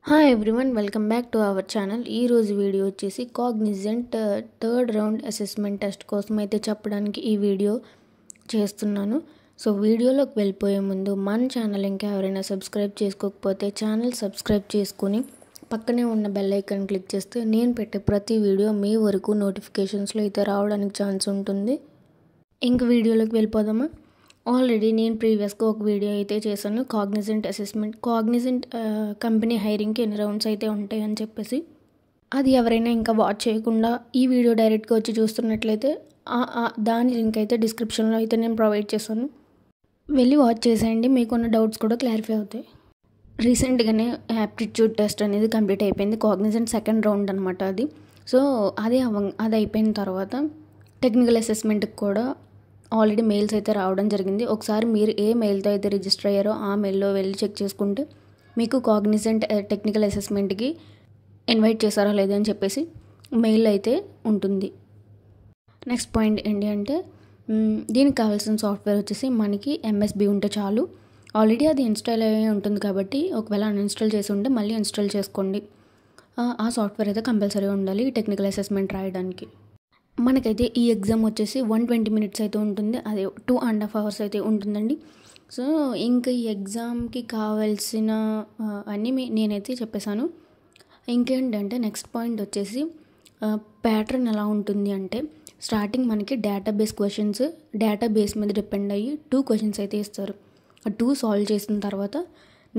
Hi everyone, welcome back to our channel. ఈరోజు video వచ్చేసి Cognizant third round assessment test కోసం అయితే చెప్పడానికి ఈ వీడియో చేస్తున్నాను. సో వీడియోలోకి వెళ్ళిపోయే ముందు మన ఛానల్ ఇంకా ఎవరైనా సబ్స్క్రైబ్ చేసుకోకపోతే ఛానల్ సబ్స్క్రైబ్ చేసుకుని పక్కనే ఉన్న బెల్ ఐకాన్ క్లిక్ చేస్తే నేను పెట్టే ప్రతి వీడియో మీ వరకు నోటిఫికేషన్స్లో అయితే రావడానికి ఛాన్స్ ఉంటుంది. ఇంక వీడియోలోకి వెళ్ళిపోదామా? ఆల్రెడీ నేను ప్రీవియస్గా ఒక వీడియో అయితే చేశాను, కాగ్నిజెంట్ అసెస్మెంట్. కాగ్నిజెంట్ కంపెనీ హైరింగ్కి ఎన్ని రౌండ్స్ అయితే ఉంటాయి అని చెప్పేసి. అది ఎవరైనా ఇంకా వాచ్ చేయకుండా ఈ వీడియో డైరెక్ట్గా వచ్చి చూస్తున్నట్లయితే దాని లింక్ అయితే డిస్క్రిప్షన్లో అయితే నేను ప్రొవైడ్ చేశాను, వెళ్ళి వాచ్ చేసేయండి. మీకున్న డౌట్స్ కూడా క్లారిఫై అవుతాయి. రీసెంట్గానే యాప్టిట్యూడ్ టెస్ట్ అనేది కంప్లీట్ అయిపోయింది. కాగ్నిజెంట్ సెకండ్ రౌండ్ అనమాట అది. సో అది అయిపోయిన తర్వాత టెక్నికల్ అసెస్మెంట్కి కూడా ఆల్రెడీ మెయిల్స్ అయితే రావడం జరిగింది. ఒకసారి మీరు ఏ మెయిల్తో అయితే రిజిస్టర్ అయ్యారో ఆ మెయిల్లో వెళ్ళి చెక్ చేసుకుంటే మీకు కాగ్నిజెంట్ టెక్నికల్ అసెస్మెంట్కి ఇన్వైట్ చేశారా లేదా అని చెప్పేసి మెయిల్ అయితే ఉంటుంది. నెక్స్ట్ పాయింట్ ఏంటి అంటే, దీనికి కావాల్సిన సాఫ్ట్వేర్ వచ్చేసి మనకి ఎంఎస్బి ఉంటే చాలు. ఆల్రెడీ అది ఇన్స్టాల్ అయ్యి ఉంటుంది కాబట్టి ఒకవేళ అన్ఇన్స్టాల్ చేసి ఉంటే మళ్ళీ ఇన్స్టాల్ చేసుకోండి. ఆ సాఫ్ట్వేర్ అయితే కంపల్సరీ ఉండాలి టెక్నికల్ అసెస్మెంట్ రాయడానికి. మనకైతే ఈ ఎగ్జామ్ వచ్చేసి 120 మినిట్స్ అయితే ఉంటుంది, అదే 2.5 hours అయితే ఉంటుందండి. సో ఇంకా ఈ ఎగ్జామ్కి కావాల్సిన అన్నీ నేనైతే చెప్పేశాను. ఇంకేంటంటే నెక్స్ట్ పాయింట్ వచ్చేసి ప్యాటర్న్ ఎలా ఉంటుంది అంటే, స్టార్టింగ్ మనకి డేటాబేస్ క్వశ్చన్స్, డేటాబేస్ మీద డిపెండ్ అయ్యి 2 క్వశ్చన్స్ అయితే ఇస్తారు. ఆ 2 సాల్వ్ చేసిన తర్వాత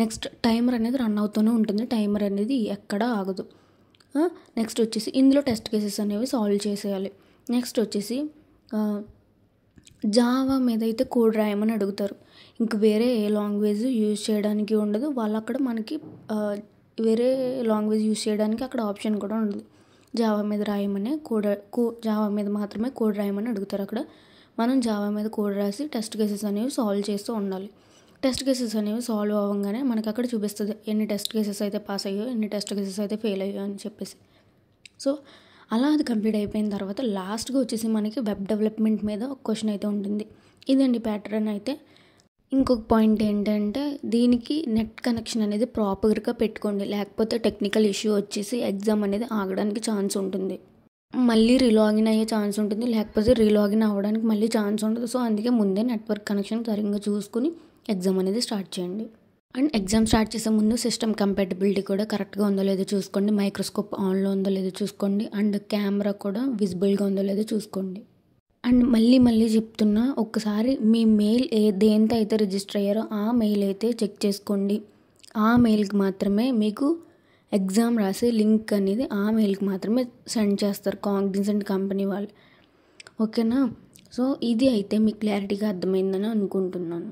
నెక్స్ట్ టైమర్ అనేది రన్ అవుతూనే ఉంటుంది, టైమర్ అనేది ఎక్కడా ఆగదు. నెక్స్ట్ వచ్చేసి ఇందులో టెస్ట్ కేసెస్ అనేవి సాల్వ్ చేసేయాలి. నెక్స్ట్ వచ్చేసి జావా మీద అయితే కోడ్ రాయమని అడుగుతారు. ఇంక వేరే ఏ లాంగ్వేజ్ యూజ్ చేయడానికి ఉండదు. వాళ్ళు అక్కడ మనకి వేరే లాంగ్వేజ్ యూజ్ చేయడానికి అక్కడ ఆప్షన్ కూడా ఉండదు. జావా మీద రాయమనే జావా మీద మాత్రమే కోడ్ రాయమని అడుగుతారు. అక్కడ మనం జావా మీద కోడ్ రాసి టెస్ట్ కేసెస్ అనేవి సాల్వ్ చేస్తూ ఉండాలి. టెస్ట్ కేసెస్ అనేవి సాల్వ్ అవ్వగానే మనకు అక్కడ చూపిస్తుంది ఎన్ని టెస్ట్ కేసెస్ అయితే పాస్ అయ్యో, ఎన్ని టెస్ట్ కేసెస్ అయితే ఫెయిల్ అయ్యో అని చెప్పేసి. సో అలా అది కంప్లీట్ అయిపోయిన తర్వాత లాస్ట్గా వచ్చేసి మనకి వెబ్ డెవలప్మెంట్ మీద ఒక క్వశ్చన్ అయితే ఉంటుంది. ఇదండి ప్యాటర్న్ అయితే. ఇంకొక పాయింట్ ఏంటంటే, దీనికి నెట్ కనెక్షన్ అనేది ప్రాపర్గా పెట్టుకోండి, లేకపోతే టెక్నికల్ ఇష్యూ వచ్చేసి ఎగ్జామ్ అనేది ఆగడానికి ఛాన్స్ ఉంటుంది. మళ్ళీ రీలాగిన్ అయ్యే ఛాన్స్ ఉంటుంది, లేకపోతే రీలాగిన్ అవ్వడానికి మళ్ళీ ఛాన్స్ ఉండదు. సో అందుకే ముందే నెట్వర్క్ కనెక్షన్ సరిగ్గా చూసుకుని ఎగ్జామ్ అనేది స్టార్ట్ చేయండి. అండ్ ఎగ్జామ్ స్టార్ట్ చేసే ముందు సిస్టమ్ కంపాటబిలిటీ కూడా కరెక్ట్గా ఉందో లేదో చూసుకోండి, మైక్రోస్కోప్ ఆన్లో ఉందో లేదో చూసుకోండి, అండ్ కెమెరా కూడా విజిబుల్గా ఉందో లేదో చూసుకోండి. అండ్ మళ్ళీ చెప్తున్నా, ఒక్కసారి మీ మెయిల్ దేంతో అయితే రిజిస్టర్ అయ్యారో ఆ మెయిల్ అయితే చెక్ చేసుకోండి. ఆ మెయిల్కి మాత్రమే మీకు ఎగ్జామ్ రాసే లింక్ అనేది ఆ మెయిల్కి మాత్రమే సెండ్ చేస్తారు కాగ్నిజెంట్ కంపెనీ వాళ్ళు. ఓకేనా? సో ఇది అయితే మీకు క్లారిటీగా అర్థమైందని అనుకుంటున్నాను.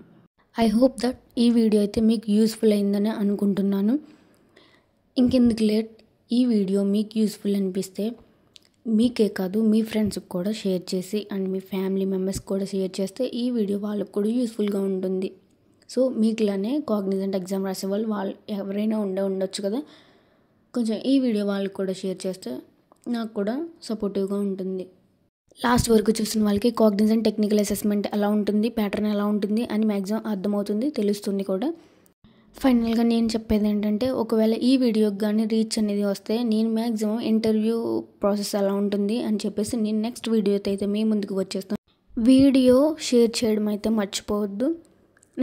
ఐ హోప్ దట్ ఈ వీడియో అయితే మీకు యూస్ఫుల్ అయిందని అనుకుంటున్నాను. ఇంకెందుకు లేట్, ఈ వీడియో మీకు యూస్ఫుల్ అనిపిస్తే మీకే కాదు మీ ఫ్రెండ్స్కి కూడా షేర్ చేసి అండ్ మీ ఫ్యామిలీ మెంబర్స్కి కూడా షేర్ చేస్తే ఈ వీడియో వాళ్ళకు కూడా యూస్ఫుల్గా ఉంటుంది. సో మీకులానే కాగ్నిజెంట్ ఎగ్జామ్ రాసే వాళ్ళు ఎవరైనా ఉండొచ్చు కదా, కొంచెం ఈ వీడియో వాళ్ళకి కూడా షేర్ చేస్తే నాకు కూడా సపోర్టివ్గా ఉంటుంది. లాస్ట్ వరకు చూసిన వాళ్ళకి కాగ్నిజెంట్ టెక్నికల్ అసెస్మెంట్ ఎలా ఉంటుంది, ప్యాటర్న్ ఎలా ఉంటుంది అని మ్యాక్సిమం అర్థమవుతుంది, తెలుస్తుంది కూడా. ఫైనల్గా నేను చెప్పేది ఏంటంటే, ఒకవేళ ఈ వీడియోకి కానీ రీచ్ అనేది వస్తే నేను మ్యాక్సిమం ఇంటర్వ్యూ ప్రాసెస్ ఎలా ఉంటుంది అని చెప్పేసి నేను నెక్స్ట్ వీడియోతో అయితే మీ ముందుకు వచ్చేస్తాను. వీడియో షేర్ చేయడం అయితే మర్చిపోవద్దు.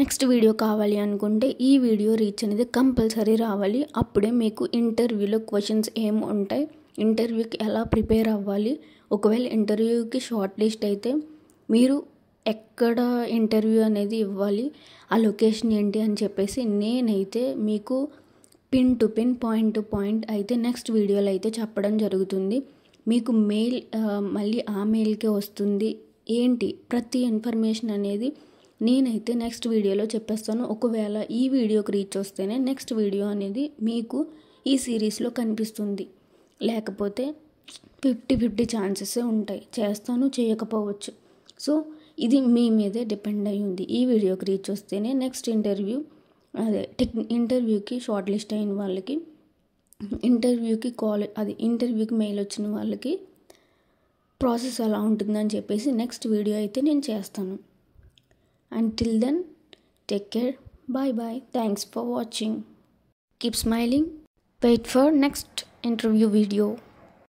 నెక్స్ట్ వీడియో కావాలి అనుకుంటే ఈ వీడియో రీచ్ అనేది కంపల్సరీ రావాలి. అప్పుడే మీకు ఇంటర్వ్యూలో క్వశ్చన్స్ ఏమి ఉంటాయి, ఇంటర్వ్యూకి ఎలా ప్రిపేర్ అవ్వాలి, ఒకవేళ ఇంటర్వ్యూకి షార్ట్ లిస్ట్ అయితే మీరు ఎక్కడ ఇంటర్వ్యూ అనేది ఇవ్వాలి, ఆ లొకేషన్ ఏంటి అని చెప్పేసి నేనైతే మీకు pin to pin, point to point అయితే నెక్స్ట్ వీడియోలో అయితే చెప్పడం జరుగుతుంది. మీకు మెయిల్ మళ్ళీ ఆ మెయిల్కే వస్తుంది ఏంటి ప్రతి ఇన్ఫర్మేషన్ అనేది నేనైతే నెక్స్ట్ వీడియోలో చెప్పేస్తాను. ఒకవేళ ఈ వీడియోకి రీచ్ వస్తేనే నెక్స్ట్ వీడియో అనేది మీకు ఈ సిరీస్లో కనిపిస్తుంది, లేకపోతే 50-50 ఛాన్సెసే ఉంటాయి, చేస్తాను చేయకపోవచ్చు. సో ఇది మీ మీదే డిపెండ్ అయి ఉంది. ఈ వీడియోకి రీచ్ వస్తేనే నెక్స్ట్ ఇంటర్వ్యూకి షార్ట్ లిస్ట్ అయిన వాళ్ళకి, ఇంటర్వ్యూకి మెయిల్ వచ్చిన వాళ్ళకి ప్రాసెస్ ఎలా ఉంటుందని చెప్పేసి నెక్స్ట్ వీడియో అయితే నేను చేస్తాను. Until then, take care. Bye bye. Thanks for watching. Keep smiling. Wait for next interview video.